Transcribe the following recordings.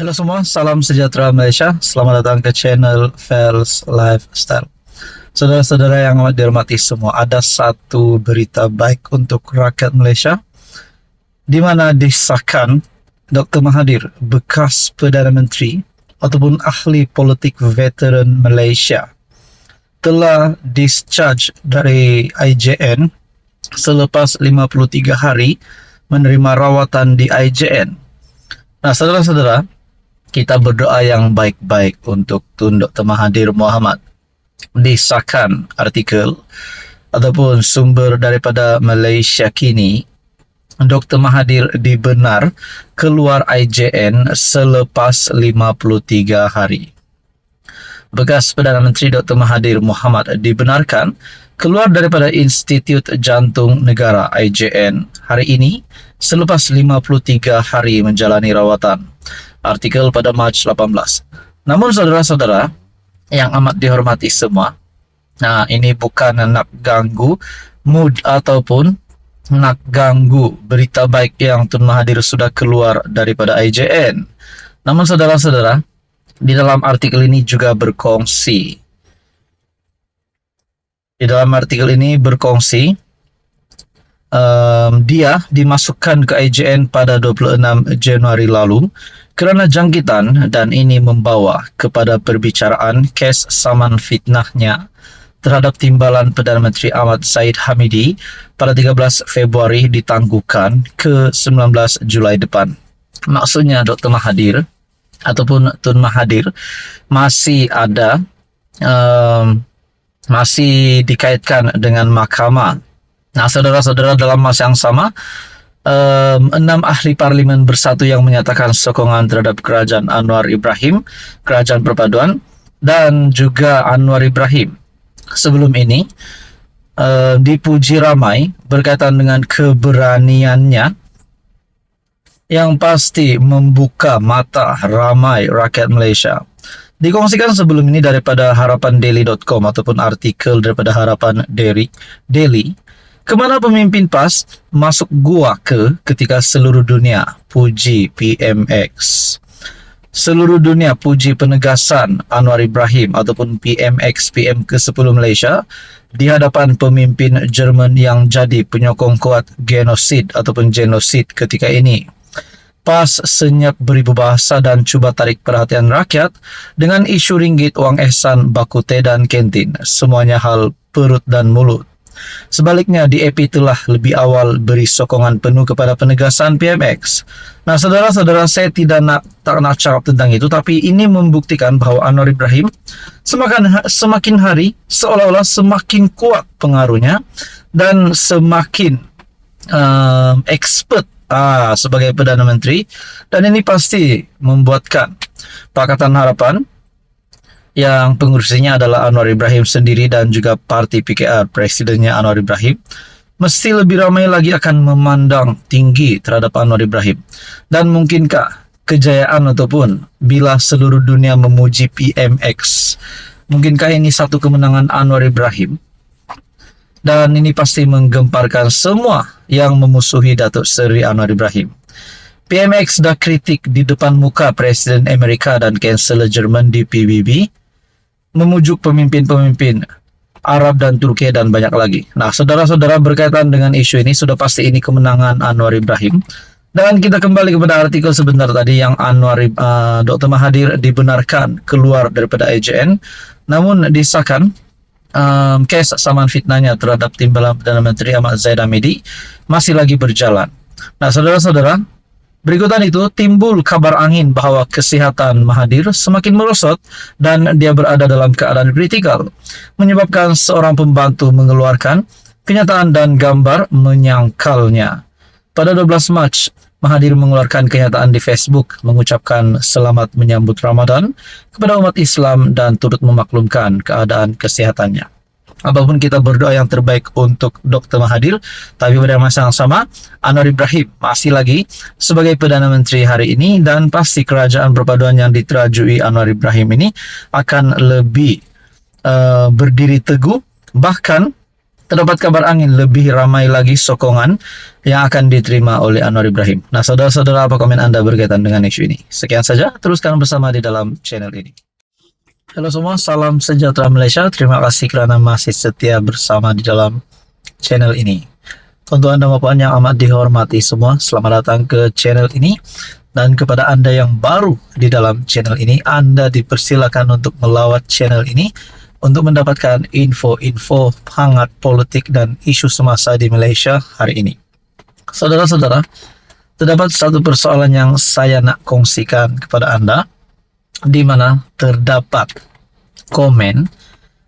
Halo semua, salam sejahtera Malaysia. Selamat datang ke channel Fels Lifestyle. Saudara-saudara yang amat dihormati semua, ada satu berita baik untuk rakyat Malaysia, di mana disahkan Dr. Mahathir, bekas Perdana Menteri ataupun ahli politik veteran Malaysia, telah discharge dari IJN selepas 53 hari menerima rawatan di IJN. Nah, saudara-saudara, kita berdoa yang baik-baik untuk Tun Dr. Mahathir Mohamad. Disahkan artikel ataupun sumber daripada Malaysia Kini, Dr. Mahathir dibenar keluar IJN selepas 53 hari. Bekas Perdana Menteri Dr. Mahathir Mohamad dibenarkan keluar daripada Institut Jantung Negara IJN hari ini selepas 53 hari menjalani rawatan. Artikel pada Mac 18. Namun saudara-saudara yang amat dihormati semua, nah ini bukan nak ganggu mood ataupun nak ganggu berita baik yang Tun Mahathir sudah keluar daripada IJN. Namun saudara-saudara, di dalam artikel ini juga berkongsi. Di dalam artikel ini berkongsi dia dimasukkan ke IJN pada 26 Januari lalu kerana jangkitan, dan ini membawa kepada perbicaraan kes saman fitnahnya terhadap timbalan Perdana Menteri Ahmad Zahid Hamidi pada 13 Februari ditangguhkan ke 19 Julai depan. Maksudnya Dr. Mahathir ataupun Tun Mahathir masih ada, masih dikaitkan dengan mahkamah. Nah, saudara-saudara, dalam masa yang sama, 6 ahli parlimen bersatu yang menyatakan sokongan terhadap kerajaan Anwar Ibrahim, kerajaan perpaduan, dan juga Anwar Ibrahim sebelum ini dipuji ramai berkaitan dengan keberaniannya yang pasti membuka mata ramai rakyat Malaysia. Dikongsikan sebelum ini daripada harapandaily.com ataupun artikel daripada Harapan Daily. Kemana pemimpin PAS masuk gua ketika seluruh dunia puji PMX. Seluruh dunia puji penegasan Anwar Ibrahim ataupun PMX, PM ke-10 Malaysia di hadapan pemimpin Jerman yang jadi penyokong kuat genosid ataupun genosid ketika ini. PAS senyap beribu bahasa dan cuba tarik perhatian rakyat dengan isu ringgit, wang ehsan, bakute dan kantin. Semuanya hal perut dan mulut. Sebaliknya, DAP telah lebih awal beri sokongan penuh kepada penegasan PMX. Nah, saudara-saudara, saya tak nak cakap tentang itu, tapi ini membuktikan bahawa Anwar Ibrahim semakin hari seolah-olah semakin kuat pengaruhnya dan semakin expert sebagai Perdana Menteri, dan ini pasti membuatkan Pakatan Harapan yang pengurusinya adalah Anwar Ibrahim sendiri dan juga parti PKR, presidennya Anwar Ibrahim, mesti lebih ramai lagi akan memandang tinggi terhadap Anwar Ibrahim. Dan mungkinkah kejayaan ataupun bila seluruh dunia memuji PMX, mungkinkah ini satu kemenangan Anwar Ibrahim? Dan ini pasti menggemparkan semua yang memusuhi Datuk Seri Anwar Ibrahim. PMX dah kritik di depan muka Presiden Amerika dan Kanselier Jerman di PBB, memujuk pemimpin-pemimpin Arab dan Turki dan banyak lagi. Nah, saudara-saudara, berkaitan dengan isu ini, sudah pasti ini kemenangan Anwar Ibrahim. Dan kita kembali kepada artikel sebentar tadi yang Dr. Mahathir dibenarkan keluar daripada IJN, namun disahkan kes saman fitnahnya terhadap timbalan Perdana Menteri Ahmad Zahid Hamidi masih lagi berjalan. Nah, saudara-saudara, berikutan itu timbul kabar angin bahawa kesihatan Mahathir semakin merosot dan dia berada dalam keadaan kritikal, menyebabkan seorang pembantu mengeluarkan kenyataan dan gambar menyangkalnya. Pada 12 Mac, Mahathir mengeluarkan kenyataan di Facebook mengucapkan selamat menyambut Ramadan kepada umat Islam dan turut memaklumkan keadaan kesehatannya. Apapun, kita berdoa yang terbaik untuk Dr. Mahathir, tapi pada masa yang sama Anwar Ibrahim masih lagi sebagai Perdana Menteri hari ini, dan pasti kerajaan perpaduan yang diterajui Anwar Ibrahim ini akan lebih berdiri teguh, bahkan terdapat kabar angin, lebih ramai lagi sokongan yang akan diterima oleh Anwar Ibrahim. Nah, saudara-saudara, apa komen Anda berkaitan dengan isu ini? Sekian saja, teruskan bersama di dalam channel ini. Halo semua, salam sejahtera Malaysia. Terima kasih kerana masih setia bersama di dalam channel ini. Tuan-tuan dan puan yang amat dihormati semua, selamat datang ke channel ini. Dan kepada Anda yang baru di dalam channel ini, Anda dipersilakan untuk melawat channel ini untuk mendapatkan info-info hangat politik dan isu semasa di Malaysia hari ini. Saudara-saudara, terdapat satu persoalan yang saya nak kongsikan kepada Anda, di mana terdapat komen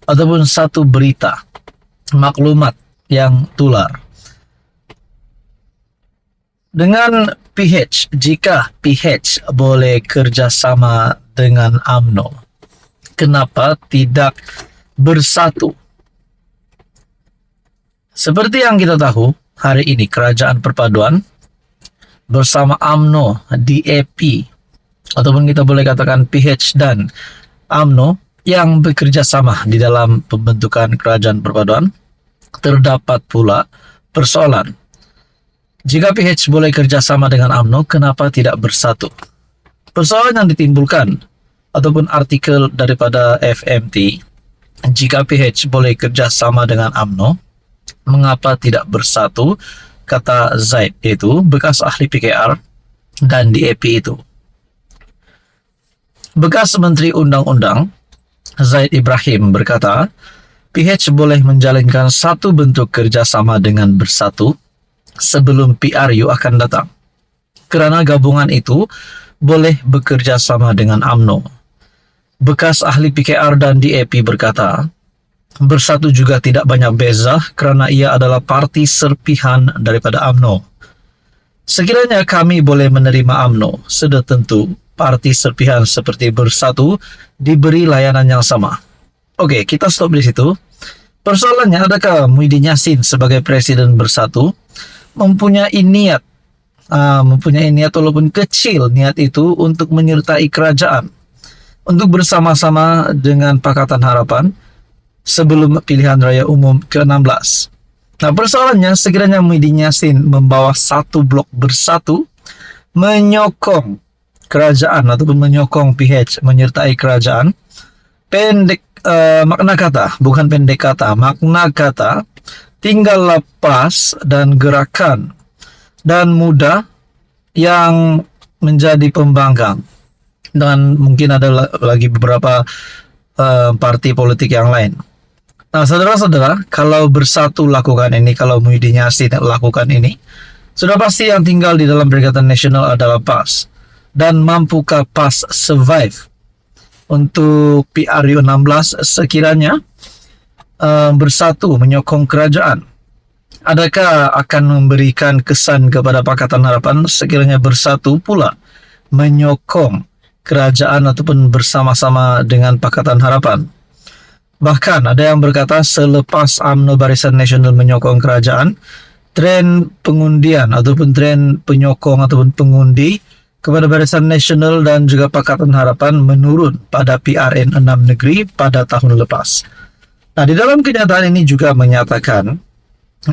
ataupun satu berita, maklumat yang tular. Dengan PH, jika PH boleh kerjasama dengan UMNO, kenapa tidak bersatu? Seperti yang kita tahu, hari ini Kerajaan Perpaduan bersama UMNO, DAP, ataupun kita boleh katakan PH dan UMNO yang bekerja sama di dalam pembentukan Kerajaan Perpaduan, terdapat pula persoalan. Jika PH boleh kerjasama dengan UMNO, kenapa tidak bersatu? Persoalan yang ditimbulkan ataupun artikel daripada FMT, jika PH boleh kerjasama dengan UMNO, mengapa tidak bersatu? Kata Zaid, itu bekas ahli PKR dan DAP itu. Bekas Menteri Undang-Undang Zaid Ibrahim berkata, PH boleh menjalinkan satu bentuk kerjasama dengan bersatu sebelum PRU akan datang, kerana gabungan itu boleh bekerja sama dengan UMNO. Bekas ahli PKR dan DAP berkata, bersatu juga tidak banyak beza kerana ia adalah parti serpihan daripada UMNO. Sekiranya kami boleh menerima UMNO, sudah tentu parti serpihan seperti bersatu diberi layanan yang sama. Okey, kita stop di situ. Persoalannya, adakah Muhyiddin Yassin sebagai presiden bersatu mempunyai niat walaupun kecil niat itu untuk menyertai kerajaan untuk bersama-sama dengan Pakatan Harapan sebelum pilihan raya umum ke-16. Nah, persoalannya, sekiranya Muhyiddin Yassin membawa satu blok bersatu menyokong kerajaan ataupun menyokong PH menyertai kerajaan, makna kata tinggal lepas dan gerakan dan muda yang menjadi pembangkang, dan mungkin ada lagi beberapa parti politik yang lain. Nah, saudara-saudara, kalau bersatu lakukan ini, kalau Muhyiddin Yassin lakukan ini, sudah pasti yang tinggal di dalam Perikatan Nasional adalah PAS. Dan mampukah PAS survive untuk PRU 16 sekiranya bersatu menyokong kerajaan? Adakah akan memberikan kesan kepada Pakatan Harapan sekiranya bersatu pula menyokong kerajaan ataupun bersama-sama dengan Pakatan Harapan? Bahkan ada yang berkata selepas UMNO Barisan Nasional menyokong kerajaan, tren pengundian ataupun tren penyokong ataupun pengundi kepada Barisan Nasional dan juga Pakatan Harapan menurun pada PRN 6 negeri pada tahun lepas. Nah, di dalam kenyataan ini juga menyatakan,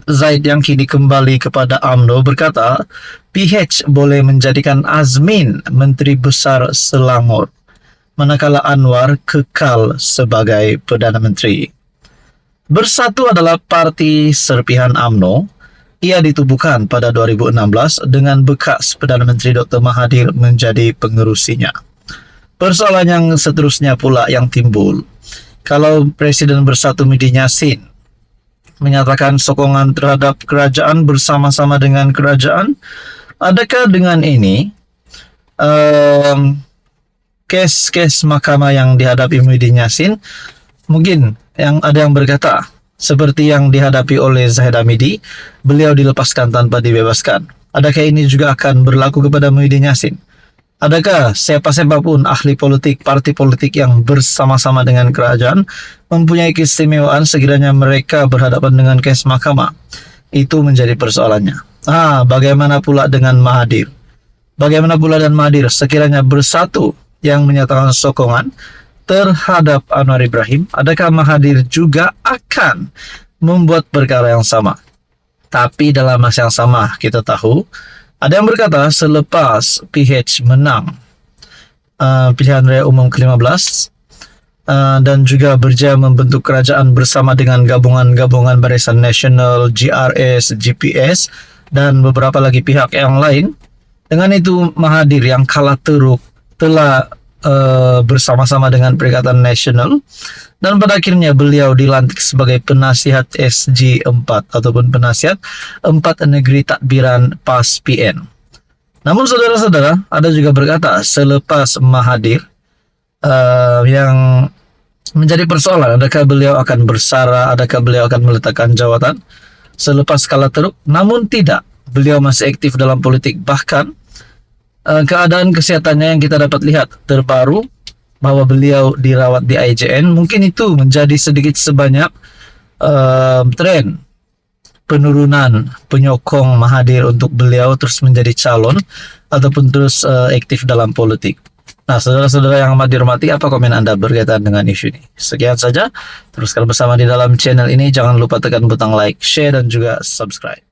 Zaid yang kini kembali kepada UMNO berkata, PH boleh menjadikan Azmin Menteri Besar Selangor, manakala Anwar kekal sebagai Perdana Menteri. Bersatu adalah parti serpihan UMNO. Ia ditubuhkan pada 2016 dengan bekas Perdana Menteri Dr. Mahathir menjadi pengerusinya. Persoalan yang seterusnya pula yang timbul, kalau Presiden Bersatu Muhyiddin Yassin menyatakan sokongan terhadap kerajaan bersama-sama dengan kerajaan, adakah dengan ini kes mahkamah yang dihadapi Muhyiddin Yassin, mungkin ada yang berkata seperti yang dihadapi oleh Zahid Hamidi, beliau dilepaskan tanpa dibebaskan. Adakah ini juga akan berlaku kepada Muhyiddin Yassin? Adakah siapa-siapa pun ahli politik, parti politik yang bersama-sama dengan kerajaan mempunyai keistimewaan sekiranya mereka berhadapan dengan kes mahkamah? Itu menjadi persoalannya. Bagaimana pula dengan Mahathir? Bagaimana pula dengan Mahathir sekiranya bersatu yang menyatakan sokongan terhadap Anwar Ibrahim? Adakah Mahathir juga akan membuat perkara yang sama. Tapi dalam masa yang sama kita tahu ada yang berkata selepas PH menang pilihan raya umum ke-15 dan juga berjaya membentuk kerajaan bersama dengan gabungan-gabungan Barisan Nasional, GRS, GPS dan beberapa lagi pihak yang lain. Dengan itu Mahathir yang kalah teruk telah bersama-sama dengan Perikatan Nasional dan pada akhirnya beliau dilantik sebagai penasihat SG4 ataupun penasihat 4 Negeri Tadbiran PAS PN. Namun saudara-saudara, ada juga berkata selepas Mahathir yang menjadi persoalan, adakah beliau akan bersara, adakah beliau akan meletakkan jawatan selepas kalah teruk? Namun tidak, beliau masih aktif dalam politik. Bahkan keadaan kesehatannya yang kita dapat lihat terbaru bahwa beliau dirawat di IJN, mungkin itu menjadi sedikit sebanyak tren penurunan penyokong Mahathir untuk beliau terus menjadi calon ataupun terus aktif dalam politik. Nah, saudara-saudara yang amat dihormati, apa komen Anda berkaitan dengan isu ini? Sekian saja, teruskan bersama di dalam channel ini. Jangan lupa tekan butang like, share, dan juga subscribe.